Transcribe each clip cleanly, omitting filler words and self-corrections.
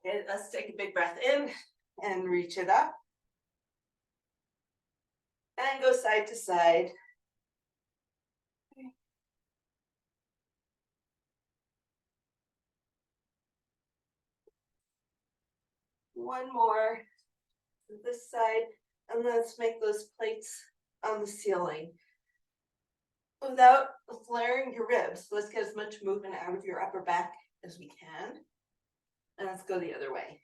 Okay, let's take a big breath in and reach it up. And go side to side. One more to this side, and let's make those plates on the ceiling. Without flaring your ribs, let's get as much movement out of your upper back as we can. And let's go the other way.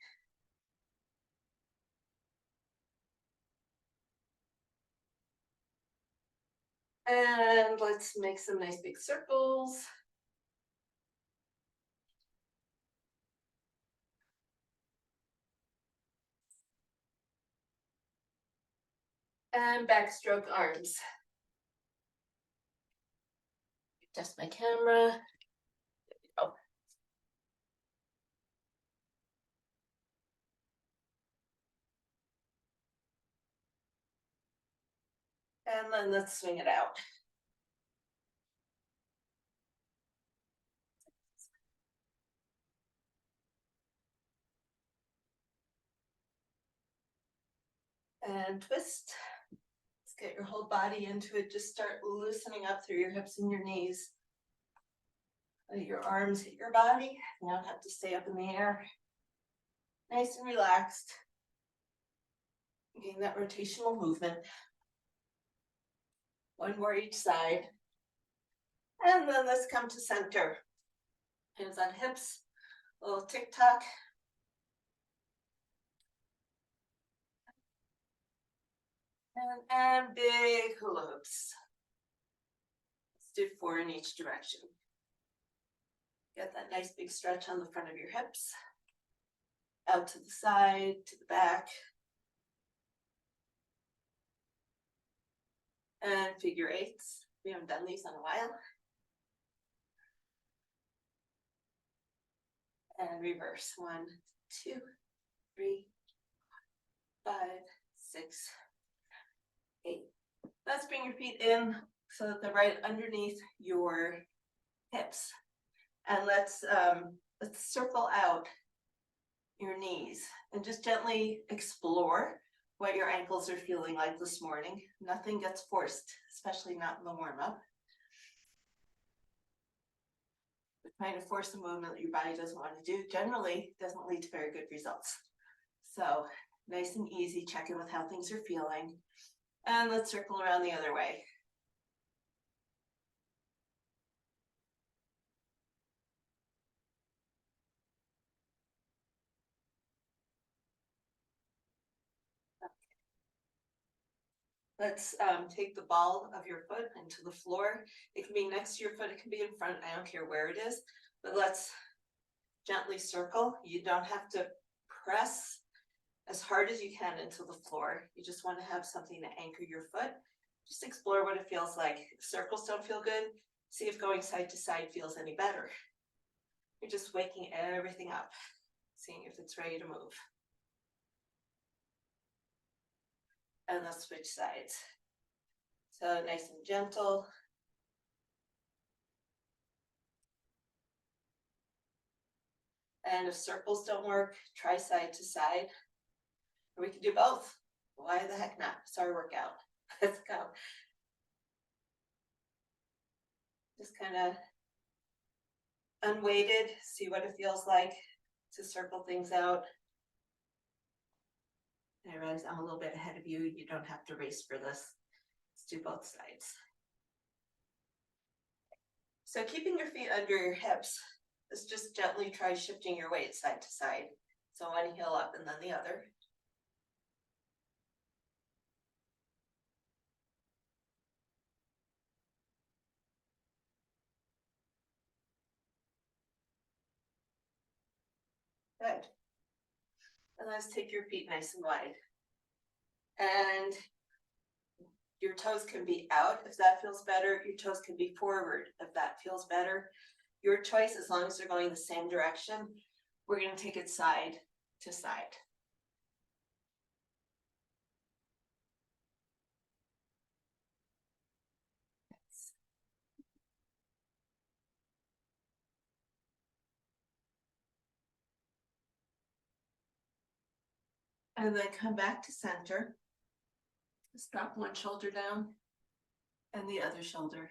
And let's make some nice big circles. And backstroke arms. Adjust my camera. There we go. And then let's swing it out. And twist. Let's get your whole body into it. Just start loosening up through your hips and your knees. Let your arms hit your body. You don't have to stay up in the air. Nice and relaxed. Getting that rotational movement. One more each side. And then let's come to center. Hands on hips. A little tick-tock. And big hula hoops. Let's do 4 in each direction. Get that nice big stretch on the front of your hips. Out to the side, to the back. And figure eights. We haven't done these in a while. And reverse. 1, 2, 3, 5, 6, 8. Let's bring your feet in so that they're right underneath your hips. And let's circle out your knees and just gently explore what your ankles are feeling like this morning. Nothing gets forced, especially not in the warm-up. But trying to force a movement that your body doesn't want to do generally doesn't lead to very good results. So nice and easy, check in with how things are feeling. And let's circle around the other way. Let's take the ball of your foot into the floor. It can be next to your foot, it can be in front, I don't care where it is, but let's gently circle. You don't have to press as hard as you can into the floor. You just want to have something to anchor your foot. Just explore what it feels like. If circles don't feel good, see if going side to side feels any better. You're just waking everything up, seeing if it's ready to move. And let's switch sides. So nice and gentle. And if circles don't work, try side to side. Or we can do both. Why the heck not? It's our workout. Let's go. Just kind of unweighted, see what it feels like to circle things out. And I realize I'm a little bit ahead of you. You don't have to race for this. Let's do both sides. So keeping your feet under your hips, let's just gently try shifting your weight side to side. So one heel up and then the other. Good. And let's take your feet nice and wide. And your toes can be out if that feels better. Your toes can be forward if that feels better. Your choice, as long as they're going the same direction. We're going to take it side to side. And then come back to center. Just drop one shoulder down and the other shoulder.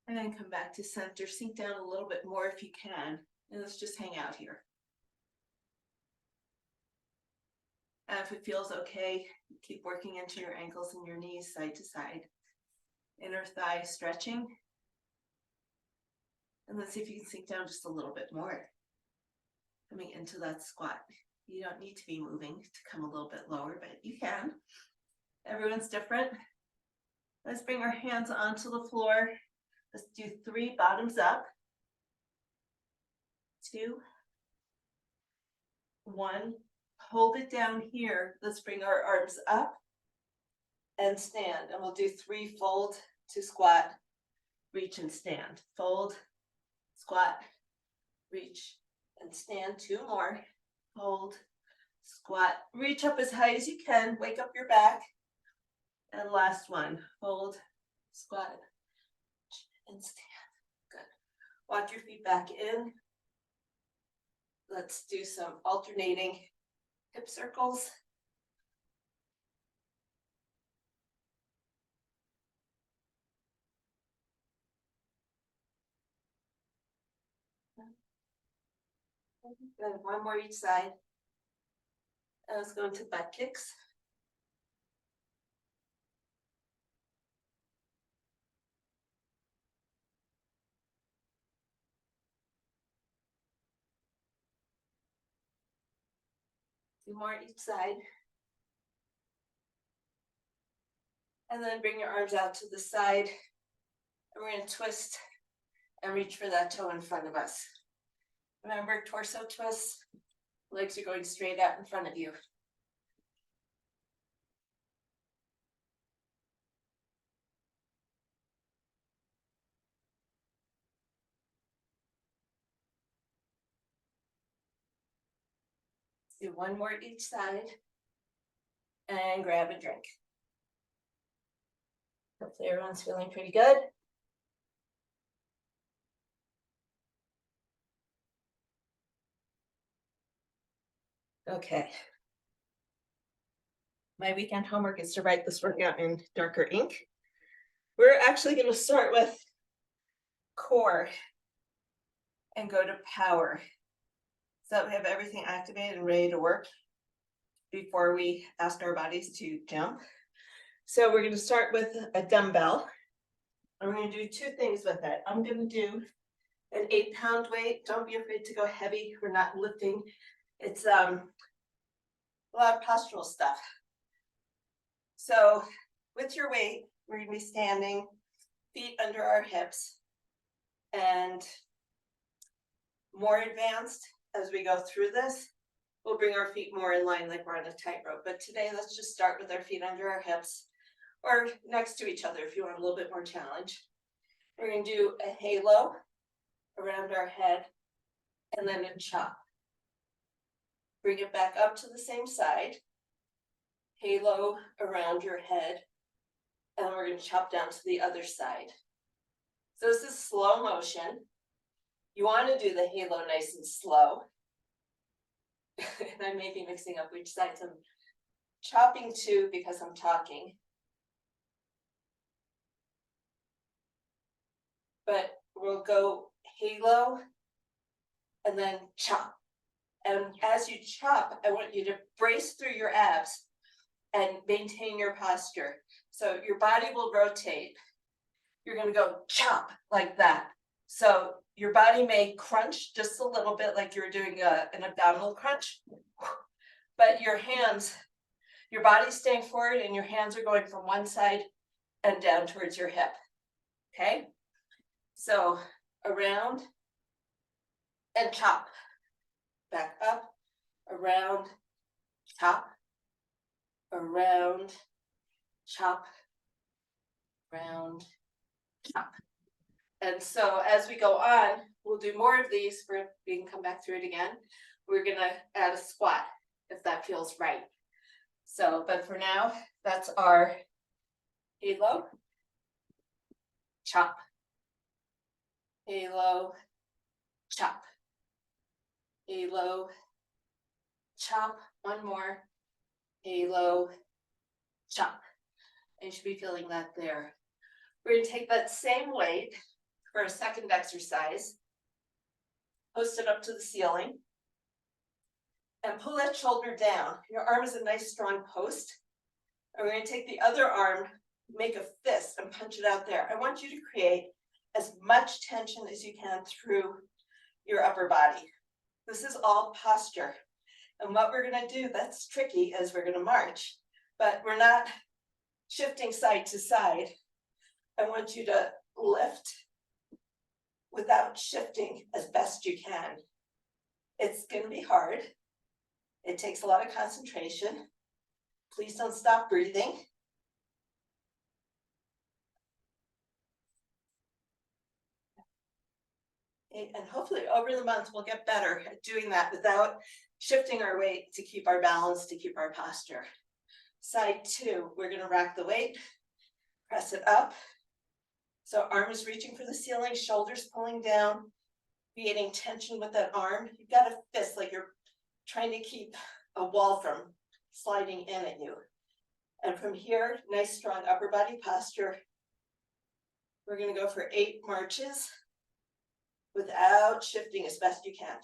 And then come back to center, sink down a little bit more if you can, and let's just hang out here. And if it feels okay, keep working into your ankles and your knees side to side. Inner thigh stretching. And let's see if you can sink down just a little bit more. Coming into that squat. You don't need to be moving to come a little bit lower, but you can. Everyone's different. Let's bring our hands onto the floor. Let's do 3 bottoms up. 2, 1. Hold it down here. Let's bring our arms up and stand. And we'll do 3 fold to squat, reach and stand. Fold, squat, reach and stand. 2 more. Hold, squat, reach up as high as you can. Wake up your back. And last one. Hold, squat, and stand. Good. Walk your feet back in. Let's do some alternating hip circles. Good. One more each side. And let's go into butt kicks. Two more each side. And then bring your arms out to the side. And we're going to twist and reach for that toe in front of us. Remember, torso twists. Legs are going straight out in front of you. Do one more each side. And grab a drink. Hopefully everyone's feeling pretty good. Okay. My weekend homework is to write this workout in darker ink. We're actually going to start with core and go to power. So we have everything activated and ready to work before we ask our bodies to jump. So we're going to start with a dumbbell. And we're going to do 2 things with it. I'm going to do an 8-pound weight. Don't be afraid to go heavy. We're not lifting. It's a lot of postural stuff. So with your weight, we're going to be standing, feet under our hips, and more advanced as we go through this, we'll bring our feet more in line like we're on a tightrope. But today, let's just start with our feet under our hips or next to each other if you want a little bit more challenge. We're going to do a halo around our head and then a chop. Bring it back up to the same side. Halo around your head. And we're going to chop down to the other side. So this is slow motion. You want to do the halo nice and slow. And I may be mixing up which sides I'm chopping to because I'm talking. But we'll go halo and then chop. And as you chop, I want you to brace through your abs and maintain your posture. So your body will rotate. You're going to go chop like that. So your body may crunch just a little bit like you're doing an abdominal crunch. But your hands, your body's staying forward and your hands are going from one side and down towards your hip. Okay? So around and chop. Back up, around, chop, around, chop, round, chop. And so as we go on, we'll do more of these. We can come back through it again. We're going to add a squat if that feels right. So, but for now, that's our halo, chop, halo, chop, halo, chop, one more, halo, chop. And you should be feeling that there. We're gonna take that same weight for a second exercise, post it up to the ceiling, and pull that shoulder down. Your arm is a nice strong post. And we're gonna take the other arm, make a fist and punch it out there. I want you to create as much tension as you can through your upper body. This is all posture. And what we're gonna do that's tricky is we're gonna march, but we're not shifting side to side. I want you to lift without shifting as best you can. It's gonna be hard. It takes a lot of concentration. Please don't stop breathing. And hopefully over the month, we'll get better at doing that without shifting our weight to keep our balance, to keep our posture. Side two, we're gonna rack the weight, press it up. So arm is reaching for the ceiling, shoulders pulling down, creating tension with that arm. You've got a fist like you're trying to keep a wall from sliding in at you. And from here, nice strong upper body posture. We're gonna go for 8 marches without shifting as best you can.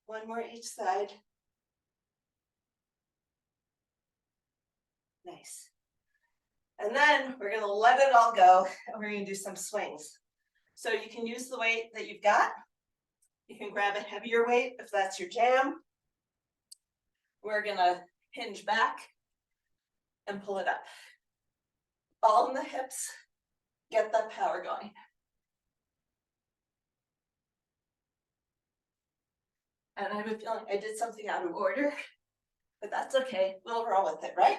One more each side. Nice. And then we're gonna let it all go and we're gonna do some swings. So you can use the weight that you've got. You can grab a heavier weight if that's your jam. We're gonna hinge back and pull it up. All in the hips, get that power going. And I have a feeling I did something out of order, but that's okay, we'll roll with it, right?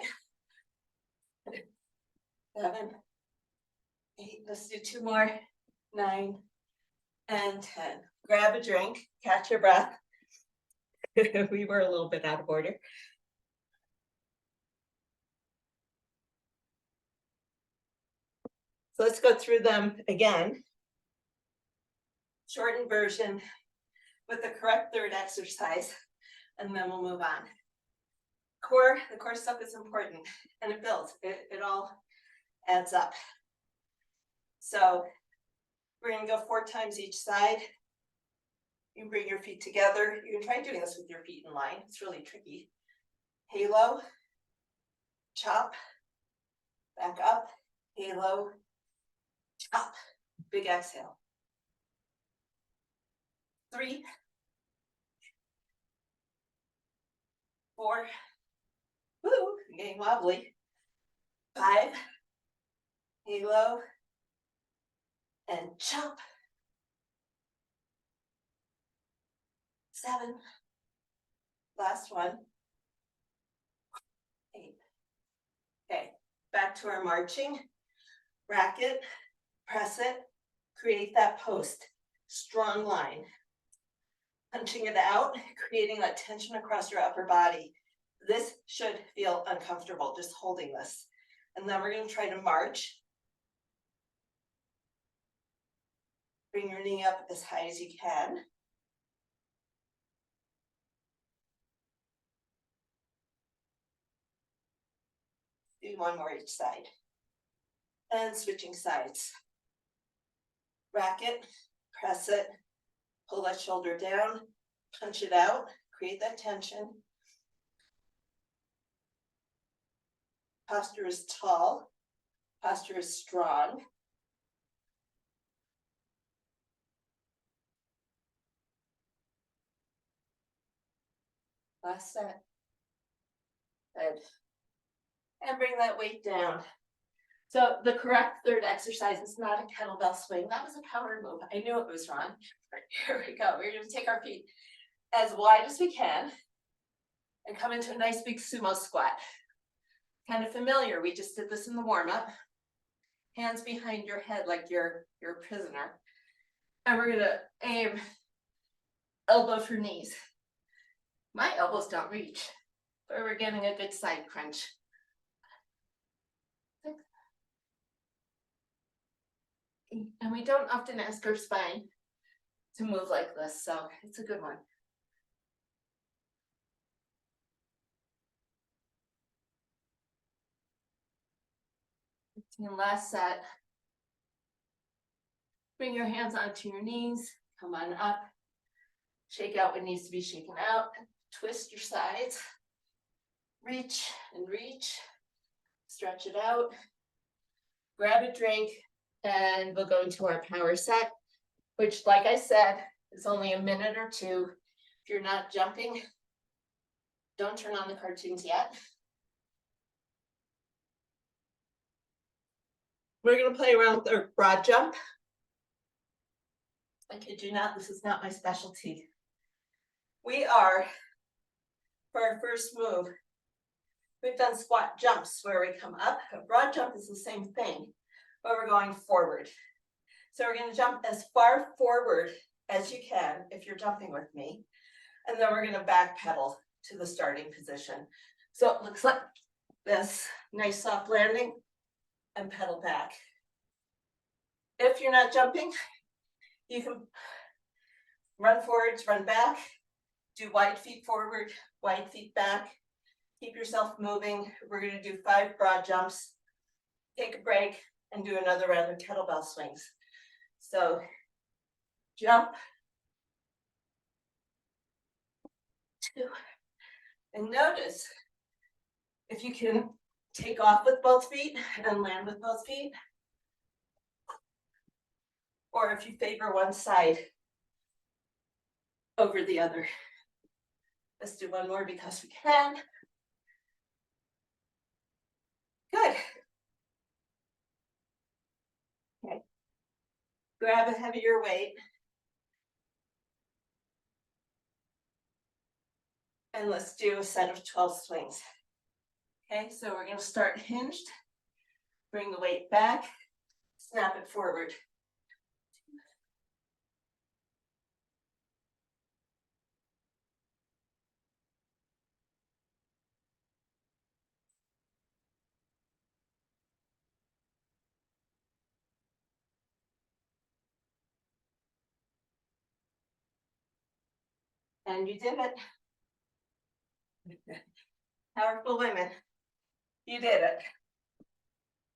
7, 8, let's do 2 more, 9, and 10. Grab a drink, catch your breath. We were a little bit out of order. So let's go through them again. Shortened version with the correct third exercise, and then we'll move on. Core, the core stuff is important and it builds, it all adds up. So we're gonna go 4 times each side. You can bring your feet together. You can try doing this with your feet in line. It's really tricky. Halo, chop, back up, halo, chop, big exhale. 3, 4, woo, getting wobbly. 5, halo, and chop. 7, last one. 8. Okay, back to our marching. Rack it, press it, create that post, strong line. Punching it out, creating that tension across your upper body. This should feel uncomfortable, just holding this. And then we're going to try to march. Bring your knee up as high as you can. Do 1 more each side. And switching sides. Rack it, press it, pull that shoulder down, punch it out, create that tension. Posture is tall, posture is strong. Last set. Good. And bring that weight down. So the correct third exercise is not a kettlebell swing. That was a power move. I knew it was wrong. Here we go. We're going to take our feet as wide as we can and come into a nice big sumo squat. Kind of familiar. We just did this in the warm-up. Hands behind your head like you're a prisoner. And we're going to aim elbow for knees. My elbows don't reach, but we're getting a good side crunch. And we don't often ask our spine to move like this, so it's a good one. And last set. Bring your hands onto your knees, come on up. Shake out what needs to be shaken out. Twist your sides. Reach and reach. Stretch it out. Grab a drink, and we'll go into our power set, which, like I said, is only a minute or two. If you're not jumping, don't turn on the cartoons yet. We're gonna play around with our broad jump. I kid you not, this is not my specialty. We are, for our first move, we've done squat jumps where we come up. A broad jump is the same thing, but we're going forward. So we're going to jump as far forward as you can if you're jumping with me. And then we're going to back pedal to the starting position. So it looks like this, nice soft landing and pedal back. If you're not jumping, you can run forwards, run back, do wide feet forward, wide feet back. Keep yourself moving. We're going to do 5 broad jumps, take a break, and do another round of kettlebell swings. So jump, 2, and notice if you can take off with both feet and land with both feet, or if you favor one side over the other. Let's do one more because we can. Good. Okay. Grab a heavier weight. And let's do a set of 12 swings. Okay, so we're going to start hinged. Bring the weight back, snap it forward. And you did it. Powerful women. You did it.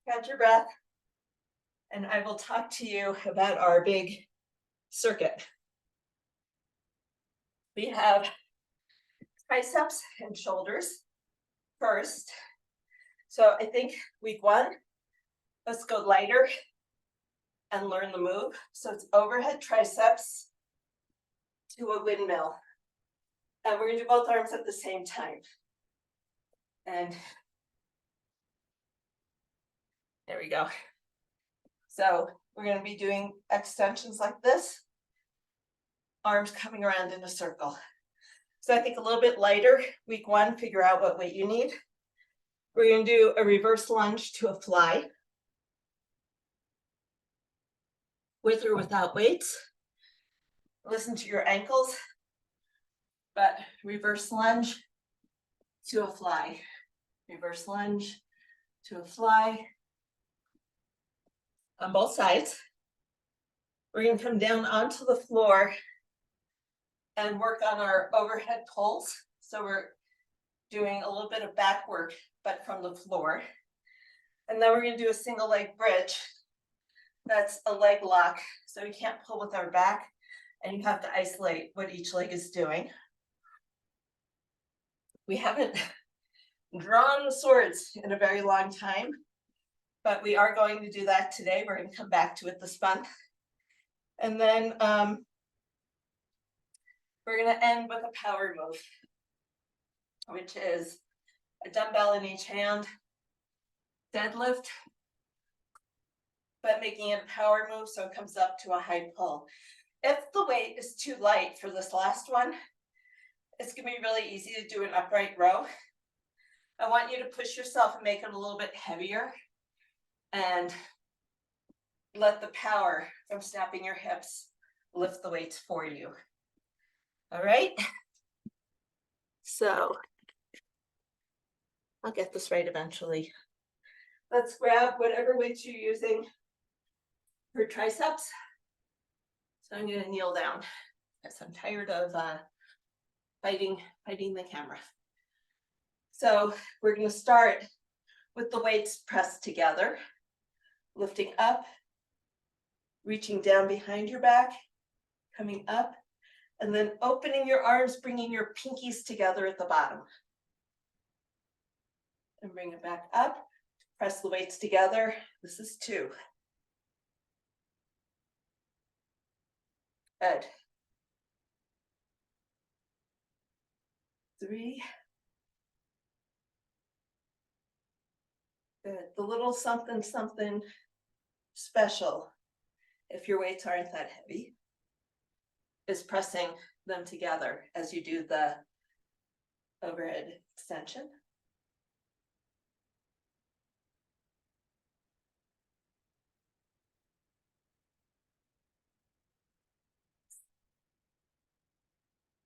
Catch your breath. And I will talk to you about our big circuit. We have triceps and shoulders first. So I think week 1, let's go lighter and learn the move. So it's overhead triceps to a windmill. And we're gonna do both arms at the same time. And there we go. So we're gonna be doing extensions like this, arms coming around in a circle. So I think a little bit lighter, week 1, figure out what weight you need. We're gonna do a reverse lunge to a fly. With or without weights. Listen to your ankles, but reverse lunge to a fly. Reverse lunge to a fly. On both sides. We're going to come down onto the floor and work on our overhead pulls. So we're doing a little bit of back work, but from the floor. And then we're going to do a single leg bridge. That's a leg lock. So we can't pull with our back, and you have to isolate what each leg is doing. We haven't drawn the swords in a very long time, but we are going to do that today. We're going to come back to it this month. And then we're going to end with a power move, which is a dumbbell in each hand, deadlift, but making it a power move so it comes up to a high pull. If the weight is too light for this last one, it's going to be really easy to do an upright row. I want you to push yourself and make it a little bit heavier and let the power from snapping your hips lift the weights for you. All right. So I'll get this right eventually. Let's grab whatever weights you're using for triceps. So I'm gonna kneel down because I'm tired of fighting the camera. So we're gonna start with the weights pressed together, lifting up, reaching down behind your back, coming up, and then opening your arms, bringing your pinkies together at the bottom. And bring it back up, press the weights together. This is 2. Good. 3. Good. The little something, something special, if your weights aren't that heavy, is pressing them together as you do the overhead extension.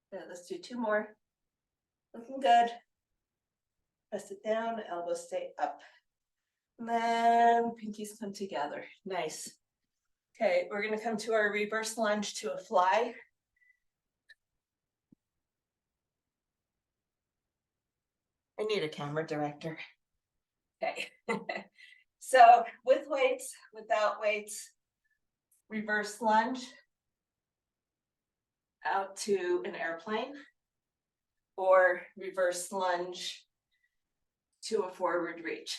Good. Let's do 2 more. Looking good. Press it down, elbows stay up. And then pinkies come together. Nice. Okay, we're gonna come to our reverse lunge to a fly. I need a camera director. Okay. So with weights, without weights, reverse lunge out to an airplane, or reverse lunge to a forward reach.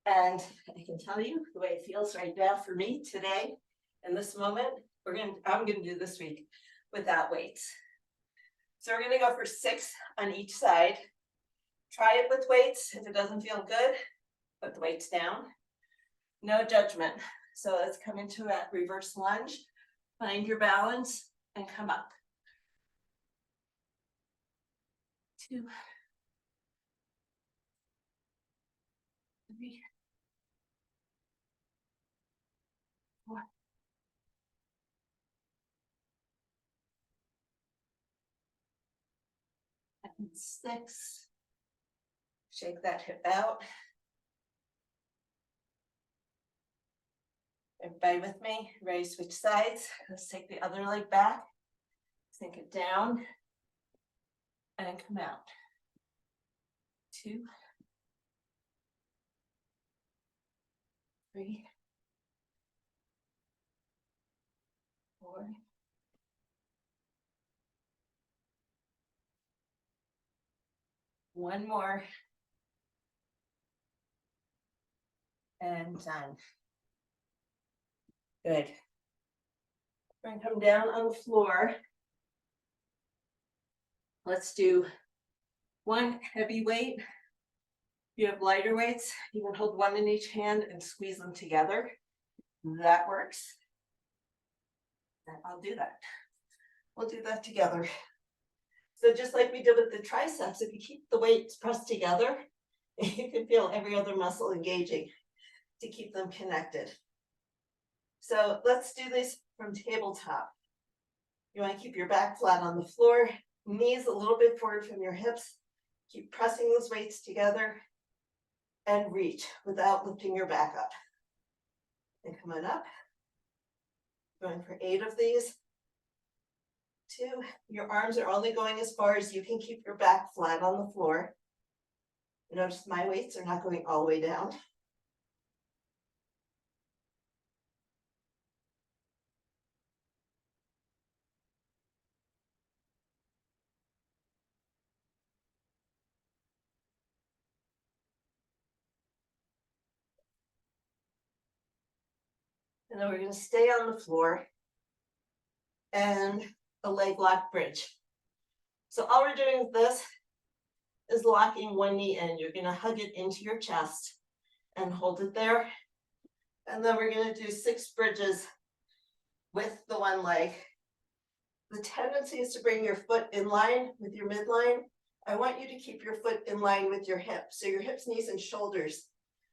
And I can tell you the way it feels right now for me today, in this moment, I'm gonna do this week without weights. So we're gonna go for 6 on each side. Try it with weights. If it doesn't feel good, put the weights down. No judgment. So let's come into a reverse lunge, find your balance, and come up. 2, 3, 4, and 6. Shake that hip out. Everybody with me? Ready to switch sides? Let's take the other leg back. Sink it down. And come out. 2, 3, 4. 1 more. And done. Good. We're gonna come down on the floor. Let's do 1 heavy weight. If you have lighter weights, you can hold 1 in each hand and squeeze them together. That works. And I'll do that. We'll do that together. So just like we did with the triceps, if you keep the weights pressed together, you can feel every other muscle engaging to keep them connected. So let's do this from tabletop. You want to keep your back flat on the floor, knees a little bit forward from your hips. Keep pressing those weights together and reach without lifting your back up. And come on up. Going for 8 of these. 2, your arms are only going as far as you can keep your back flat on the floor. Notice my weights are not going all the way down. And then we're going to stay on the floor and a leg lock bridge. So all we're doing with this is locking 1 knee in. You're going to hug it into your chest and hold it there. And then we're going to do 6 bridges with the 1 leg. The tendency is to bring your foot in line with your midline. I want you to keep your foot in line with your hips. So your hips, knees, and shoulders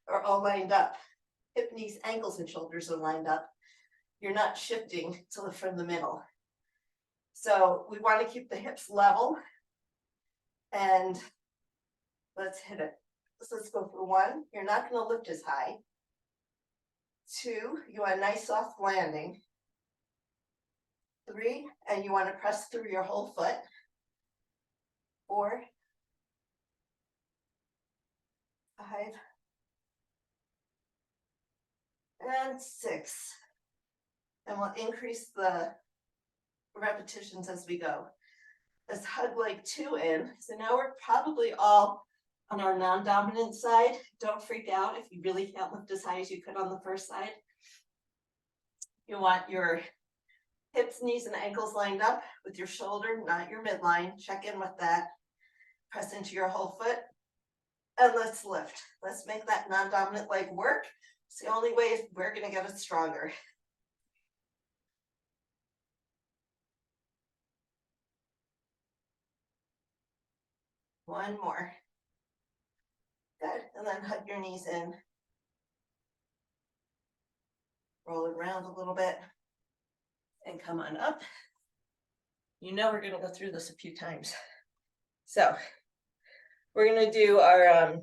are all lined up. Hip, knees, ankles, and shoulders are lined up. You're not shifting from the middle. So we want to keep the hips level And let's hit it. So let's go for 1. You're not going to lift as high. 2, you want a nice soft landing. 3, and you want to press through your whole foot. 4, 5, and 6. And we'll increase the repetitions as we go. Let's hug leg 2 in. So now we're probably all on our non-dominant side. Don't freak out if you really can't lift as high as you could on the first side. You want your hips, knees, and ankles lined up with your shoulder, not your midline. Check in with that. Press into your whole foot. And let's lift. Let's make that non-dominant leg work. It's the only way we're going to get it stronger. One more. Good. And then hug your knees in. Roll it around a little bit. And come on up. You know we're going to go through this a few times. So we're going to do our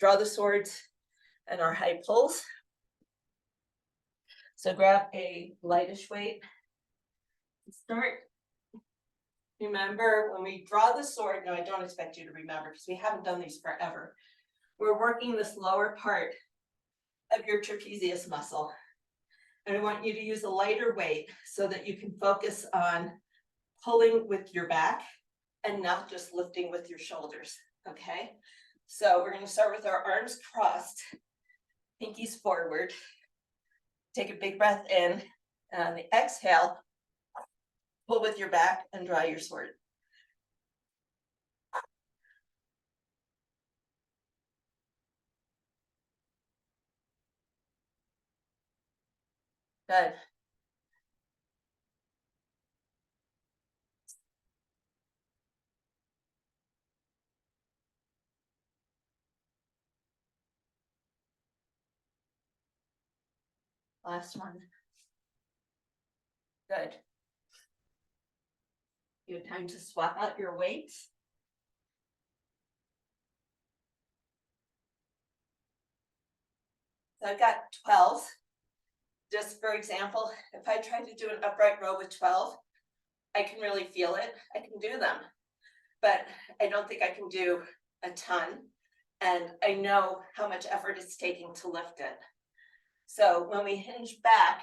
draw the swords and our high pulls. So grab a lightish weight. Start. Remember, when we draw the sword, no, I don't expect you to remember because we haven't done these forever. We're working this lower part of your trapezius muscle. And I want you to use a lighter weight so that you can focus on pulling with your back and not just lifting with your shoulders, okay? So we're going to start with our arms crossed, pinkies forward. Take a big breath in, and on the exhale, pull with your back and draw your sword. Good. Last one. Good. You have time to swap out your weights. So I've got 12. Just for example, if I try to do an upright row with 12, I can really feel it. I can do them, but I don't think I can do a ton. And I know how much effort it's taking to lift it. So when we hinge back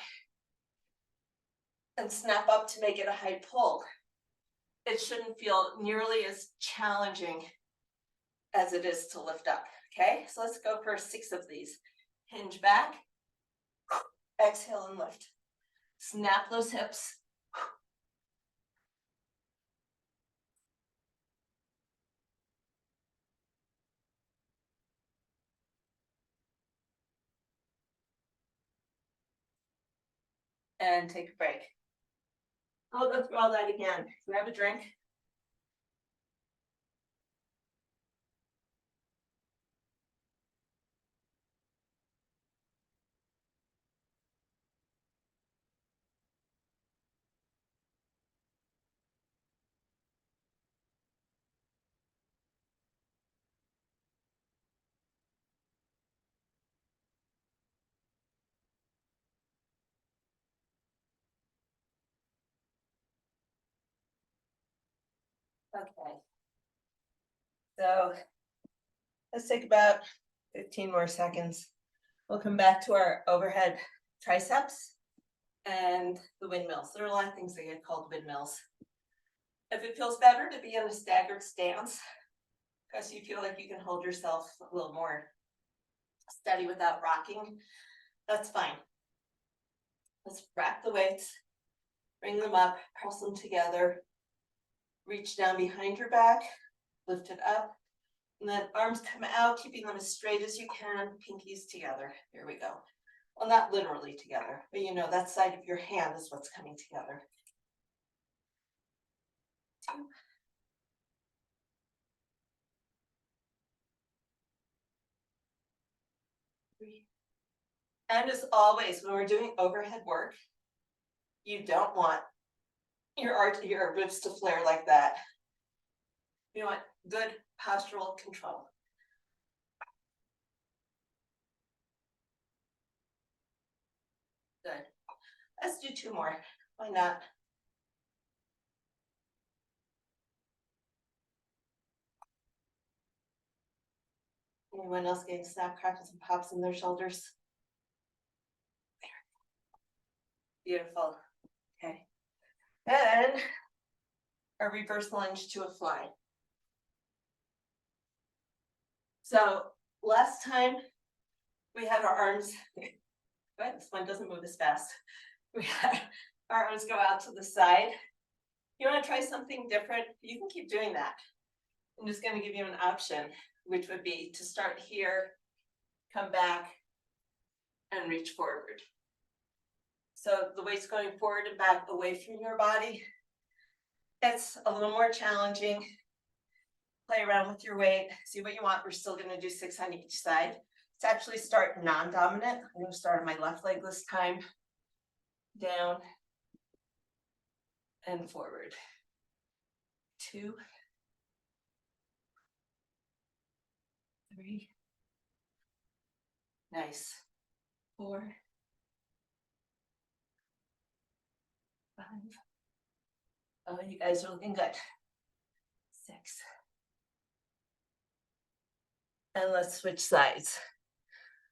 and snap up to make it a high pull, it shouldn't feel nearly as challenging as it is to lift up. Okay, so let's go for 6 of these. Hinge back, exhale and lift. Snap those hips. And take a break. I'll go through all that again. Grab a drink. Okay. So let's take about 15 more seconds. We'll come back to our overhead triceps and the windmills. There are a lot of things that get called windmills. If it feels better to be in a staggered stance, because you feel like you can hold yourself a little more steady without rocking, that's fine. Let's rack the weights, bring them up, press them together, reach down behind your back, lift it up, and then arms come out, keeping them as straight as you can, pinkies together. Here we go. Well, not literally together, but you know, that side of your hand is what's coming together. 2. 3. And as always, when we're doing overhead work, you don't want your ribs to flare like that. You want good postural control. Good. Let's do 2 more. Why not? Anyone else getting snap, crackles, and pops in their shoulders? Beautiful. Okay. And a reverse lunge to a fly. So last time we had our arms, but this one doesn't move as fast. We had our arms go out to the side. You want to try something different? You can keep doing that. I'm just going to give you an option, which would be to start here, come back, and reach forward. So the weight's going forward and back away from your body. It's a little more challenging. Play around with your weight, see what you want. We're still going to do 6 on each side. Let's actually start non-dominant. I'm going to start on my left leg this time. Down and forward. 2, 3. Nice. 4, 5. Oh, you guys are looking good. 6. And let's switch sides.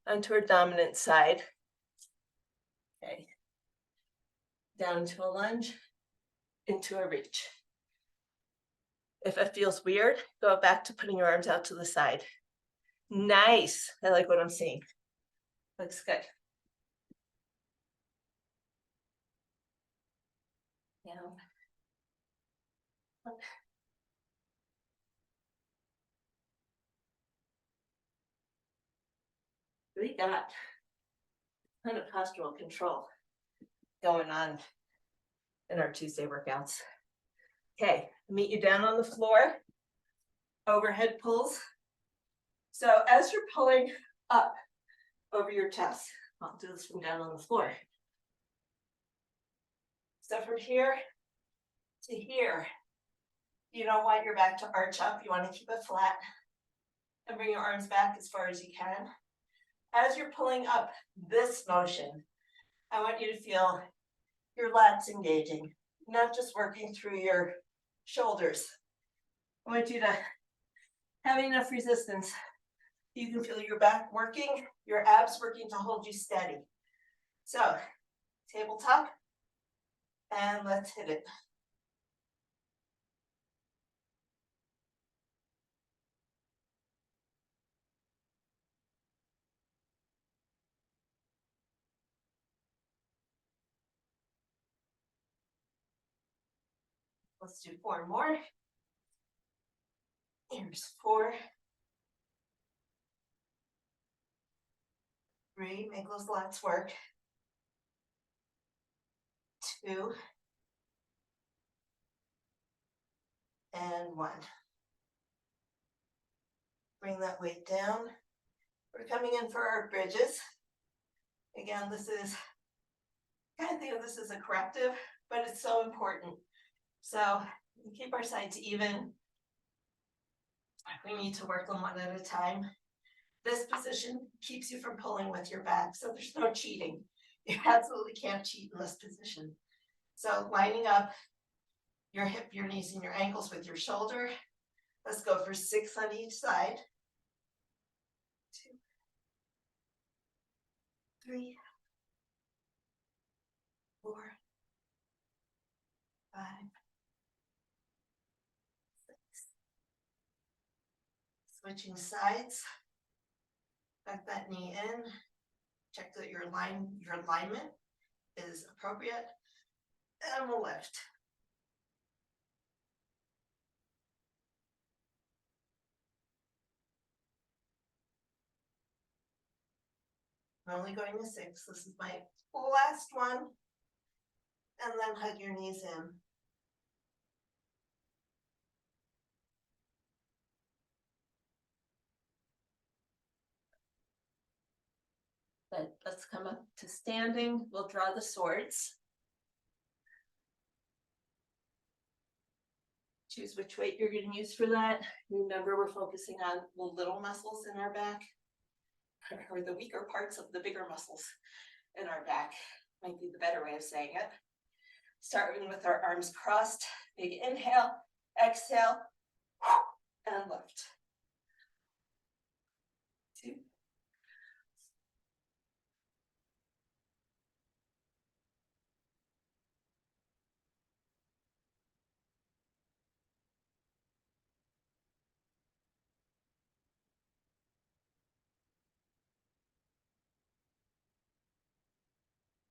Onto our dominant side. Okay. Down to a lunge, into a reach. If it feels weird, go back to putting your arms out to the side. Nice. I like what I'm seeing. Looks good. Down. We got kind of postural control going on in our Tuesday workouts. Okay, meet you down on the floor, overhead pulls. So as you're pulling up over your chest, I'll do this from down on the floor. So from here to here, you don't want your back to arch up, you want to keep it flat and bring your arms back as far as you can. As you're pulling up this motion, I want you to feel your lats engaging, not just working through your shoulders. I want you to have enough resistance. You can feel your back working, your abs working to hold you steady. So, tabletop, and let's hit it. Let's do 4 more. Here's 4. 3, make those lats work. 2. And 1. Bring that weight down. We're coming in for our bridges. Again, this is, I kind of think of this as a corrective, but it's so important. So we keep our sides even. We need to work them one at a time. This position keeps you from pulling with your back, so there's no cheating. You absolutely can't cheat in this position. So lining up your hip, your knees, and your ankles with your shoulder. Let's go for 6 on each side. 2, 3, 4, 5, 6. Switching sides. Tuck that knee in. Check that your alignment is appropriate. And we'll lift. I'm only going to 6. This is my last one. And then hug your knees in. Good. Let's come up to standing. We'll draw the swords. Choose which weight you're gonna use for that. Remember, we're focusing on the little muscles in our back, or the weaker parts of the bigger muscles in our back, might be the better way of saying it. Starting with our arms crossed, big inhale, exhale, and lift. 2.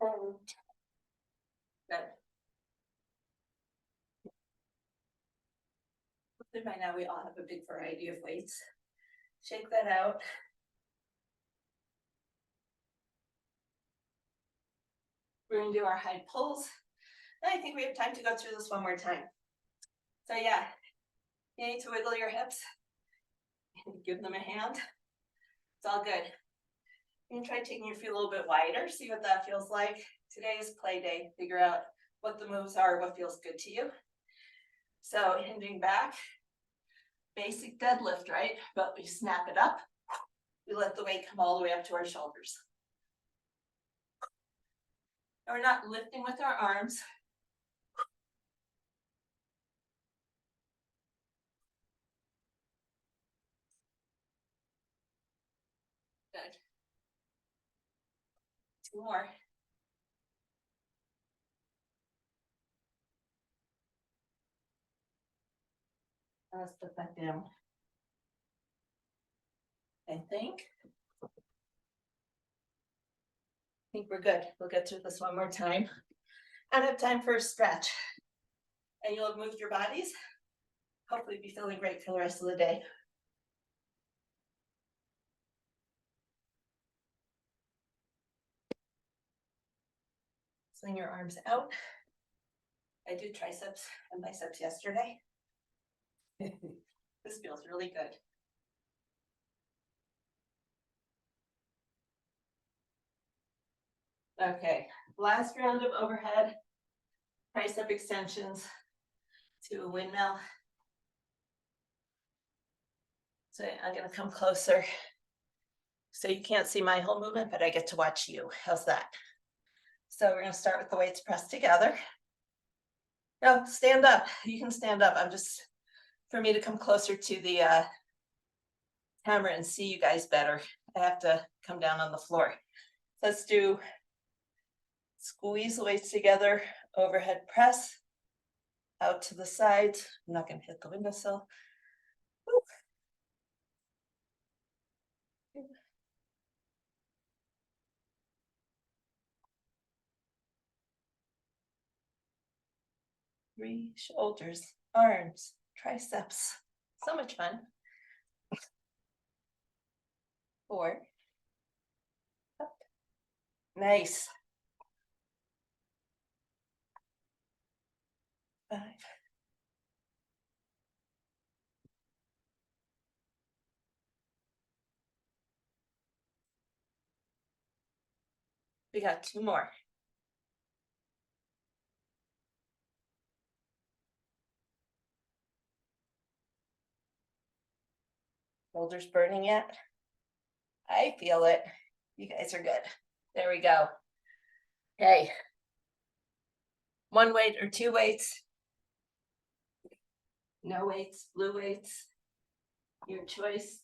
And good. Hopefully by now we all have a big variety of weights. Shake that out. We're gonna do our high pulls. And I think we have time to go through this one more time. So yeah, you need to wiggle your hips. Give them a hand. It's all good. You can try taking your feet a little bit wider, see what that feels like. Today is play day. Figure out what the moves are, what feels good to you. So hinging back, basic deadlift, right? But we snap it up. We let the weight come all the way up to our shoulders. And we're not lifting with our arms. Good. 2 more. Let's put that down. I think we're good. We'll get through this one more time. And have time for a stretch. And you'll have moved your bodies. Hopefully be feeling great for the rest of the day. Swing your arms out. I did triceps and biceps yesterday. This feels really good. Okay, last round of overhead tricep extensions to a windmill. So I'm gonna come closer. So you can't see my whole movement, but I get to watch you. How's that? So we're gonna start with the weights pressed together. No, stand up. You can stand up. I'm just, for me to come closer to the camera and see you guys better, I have to come down on the floor. Let's do squeeze the weights together, overhead press, out to the sides. I'm not gonna hit the windowsill. Woo. 3, shoulders, arms, triceps. So much fun. 4. Up. Nice. 5. We got 2 more. Shoulders burning yet? I feel it. You guys are good. There we go. Okay. 1 weight or 2 weights. No weights, blue weights. Your choice.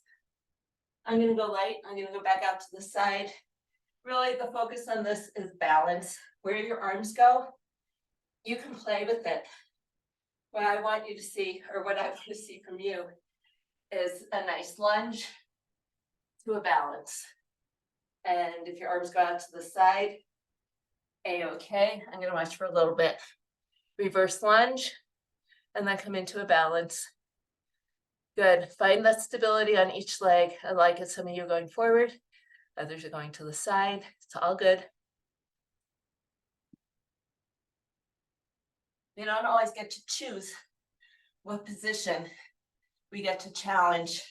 I'm gonna go light. I'm gonna go back out to the side. Really, the focus on this is balance. Where your arms go, you can play with it. What I want you to see, or what I want to see from you, is a nice lunge to a balance. And if your arms go out to the side, a-okay. I'm gonna watch for a little bit. Reverse lunge, and then come into a balance. Good. Find that stability on each leg. I like it. Some of you are going forward, others are going to the side. It's all good. We don't always get to choose what position we get to challenge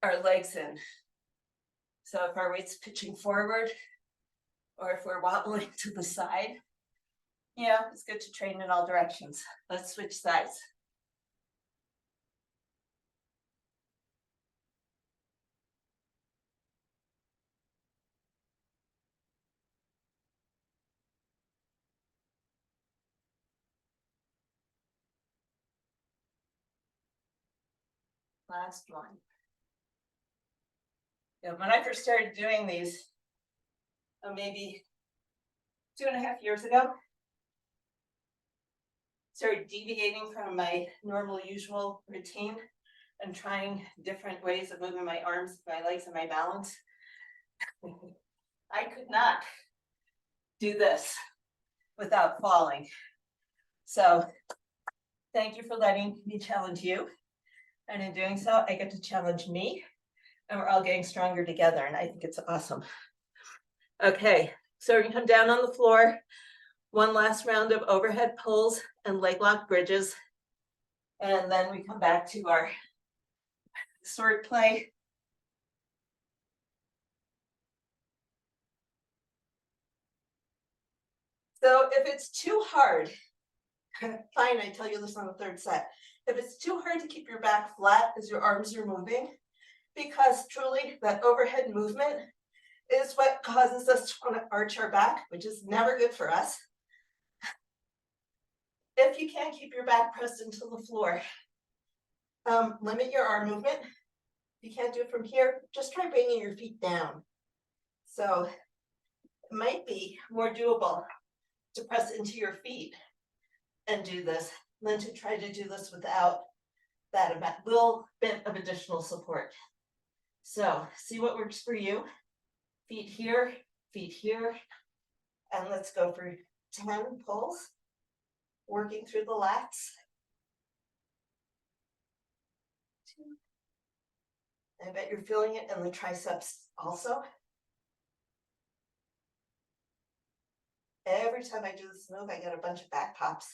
our legs in. So if our weight's pitching forward, or if we're wobbling to the side, yeah, it's good to train in all directions. Let's switch sides. Last one. Yeah, when I first started doing these, maybe 2.5 years ago, started deviating from my normal usual routine and trying different ways of moving my arms, my legs, and my balance. I could not do this without falling. So thank you for letting me challenge you. And in doing so, I get to challenge me, and we're all getting stronger together, and I think it's awesome. Okay, so we're gonna come down on the floor. One last round of overhead pulls and leg lock bridges. And then we come back to our sword play. So if it's too hard, fine, I tell you this on the third set. If it's too hard to keep your back flat as your arms are moving, because truly that overhead movement is what causes us to want to arch our back, which is never good for us. If you can't keep your back pressed into the floor, limit your arm movement. If you can't do it from here, just try bringing your feet down. So it might be more doable to press into your feet and do this than to try to do this without that little bit of additional support. So see what works for you. Feet here, and let's go for 10 pulls, working through the lats. 2. I bet you're feeling it in the triceps also. Every time I do this move, I get a bunch of back pops.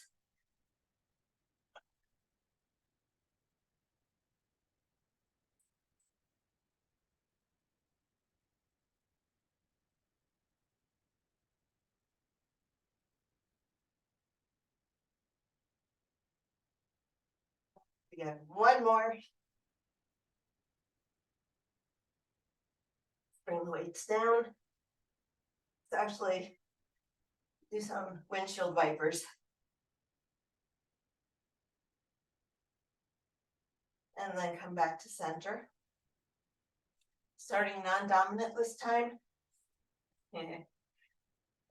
Again, one more. Bring the weights down. Let's actually do some windshield wipers. And then come back to center. Starting non-dominant this time.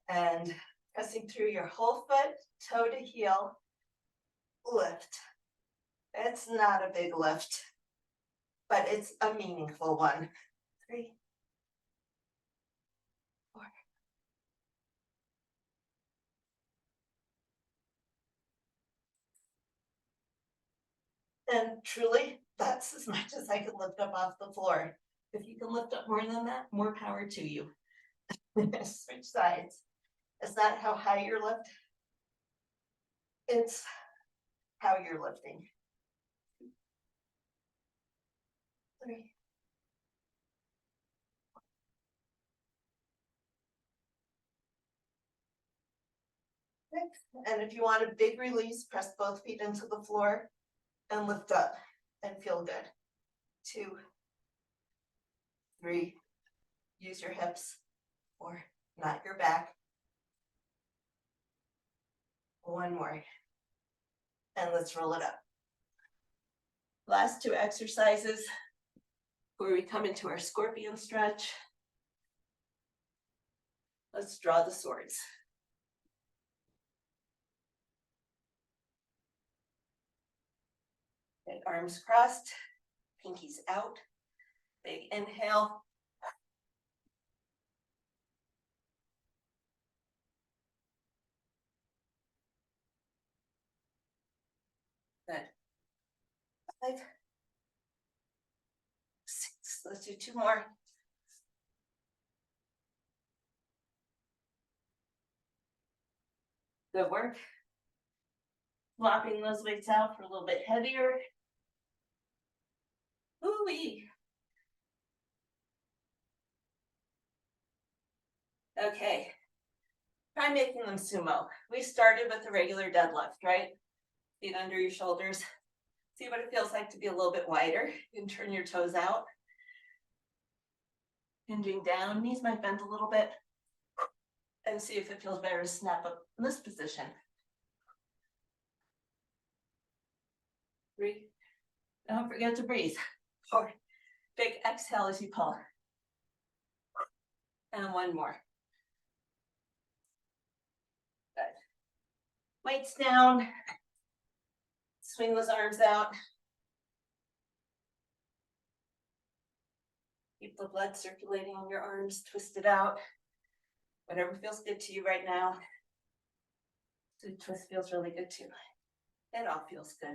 And pressing through your whole foot, toe to heel, lift. It's not a big lift, but it's a meaningful one. 3, 4. And truly, that's as much as I can lift up off the floor. If you can lift up more than that, more power to you. Switch sides. It's not how high you're lifting, it's how you're lifting. 3. And if you want a big release, press both feet into the floor and lift up and feel good. 2, 3. Use your hips, 4. Not your back. 1 more. And let's roll it up. Last 2 exercises where we come into our scorpion stretch. Let's draw the swords. And arms crossed, pinkies out. Big inhale. Good. 5, 6. Let's do 2 more. Good work. Flopping those weights out for a little bit heavier. Ooh-wee. Okay. Try making them sumo. We started with a regular deadlift, right? Feet under your shoulders. See what it feels like to be a little bit wider. You can turn your toes out. Hinging down, knees might bend a little bit. And see if it feels better to snap up in this position. 3. Don't forget to breathe. Or big exhale as you pull. And one more. Good. Weights down. Swing those arms out. Keep the blood circulating in your arms, twist it out. Whatever feels good to you right now. The twist feels really good too. It all feels good.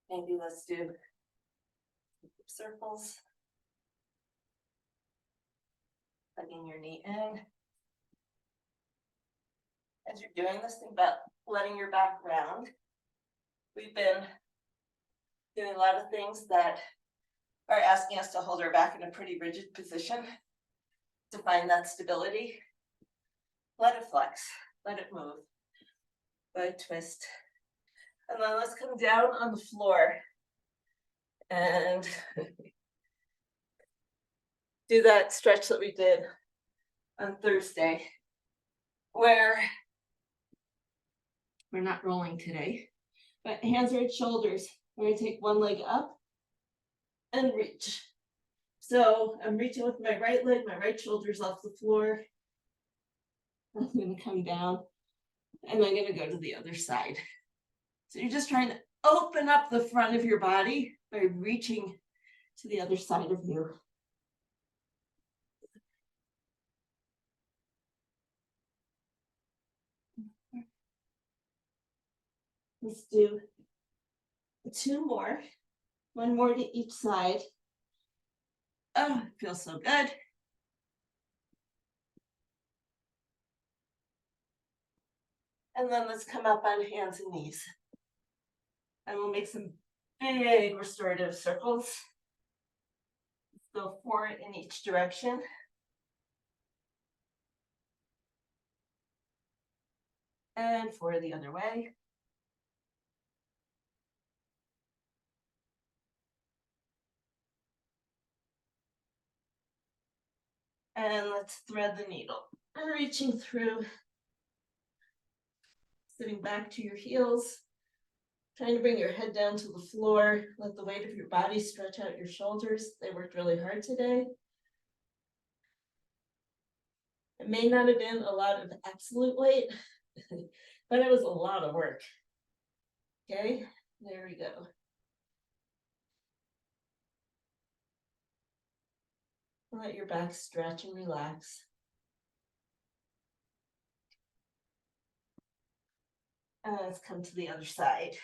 Maybe let's do circles. Plugging your knee in. As you're doing this, think about letting your back round. We've been doing a lot of things that are asking us to hold our back in a pretty rigid position to find that stability. Let it flex, let it move. Good twist. And then let's come down on the floor and do that stretch that we did on Thursday, where we're not rolling today, but hands are at shoulders. We're gonna take one leg up and reach. So I'm reaching with my right leg, my right shoulder's off the floor. I'm gonna come down and I'm gonna go to the other side. So you're just trying to open up the front of your body by reaching to the other side of you. Let's do 2 more, 1 more to each side. Oh, it feels so good. And then let's come up on hands and knees. And we'll make some big restorative circles. Let's go 4 in each direction. And 4 the other way. And let's thread the needle. And reaching through, sitting back to your heels, trying to bring your head down to the floor. Let the weight of your body stretch out your shoulders. They worked really hard today. It may not have been a lot of absolute weight, but it was a lot of work. Okay, there we go. Let your back stretch and relax. And let's come to the other side.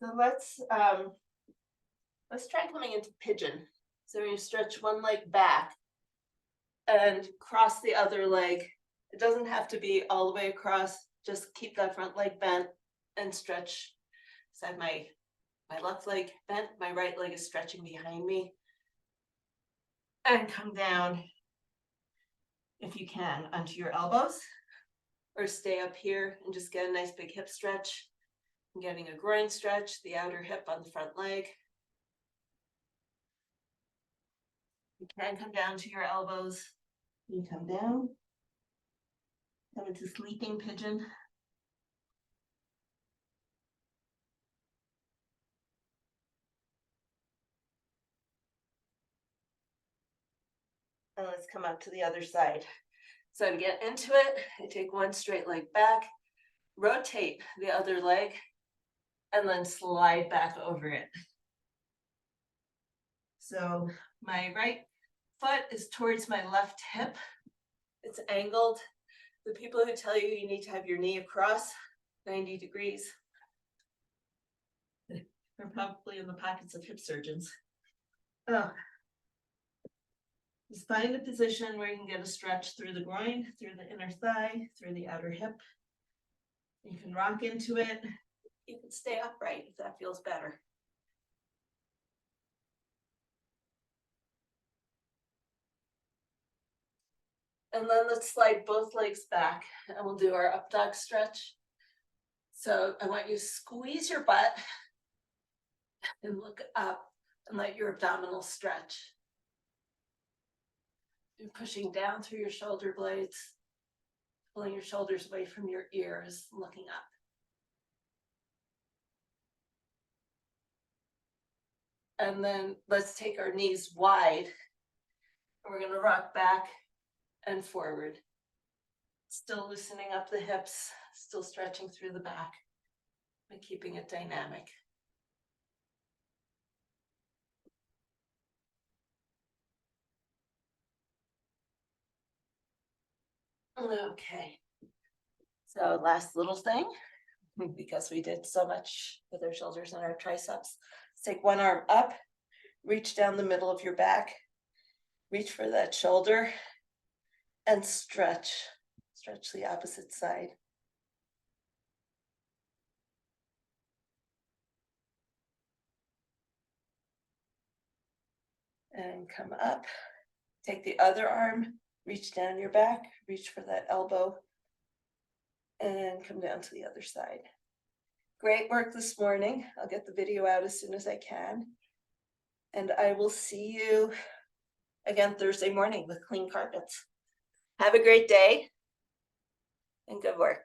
So let's try coming into pigeon. So you stretch one leg back and cross the other leg. It doesn't have to be all the way across. Just keep that front leg bent and stretch. So I have my left leg bent, my right leg is stretching behind me. And come down, if you can, onto your elbows, or stay up here and just get a nice big hip stretch. I'm getting a groin stretch, the outer hip on the front leg. You can come down to your elbows. You come down, come into sleeping pigeon. And let's come up to the other side. So to get into it, I take one straight leg back, rotate the other leg, and then slide back over it. So my right foot is towards my left hip. It's angled. The people who tell you you need to have your knee across 90 degrees are probably in the pockets of hip surgeons. Oh. Just find a position where you can get a stretch through the groin, through the inner thigh, through the outer hip. You can rock into it. You can stay upright if that feels better. And then let's slide both legs back and we'll do our up dog stretch. So I want you to squeeze your butt and look up and let your abdominal stretch. You're pushing down through your shoulder blades, pulling your shoulders away from your ears, looking up. And then let's take our knees wide. We're going to rock back and forward. Still loosening up the hips, still stretching through the back, but keeping it dynamic. Okay. So last little thing, because we did so much with our shoulders and our triceps. Let's take one arm up, reach down the middle of your back, reach for that shoulder, and stretch. Stretch the opposite side. And come up. Take the other arm, reach down your back, reach for that elbow, and come down to the other side. Great work this morning. I'll get the video out as soon as I can. And I will see you again Thursday morning with clean carpets. Have a great day and good work.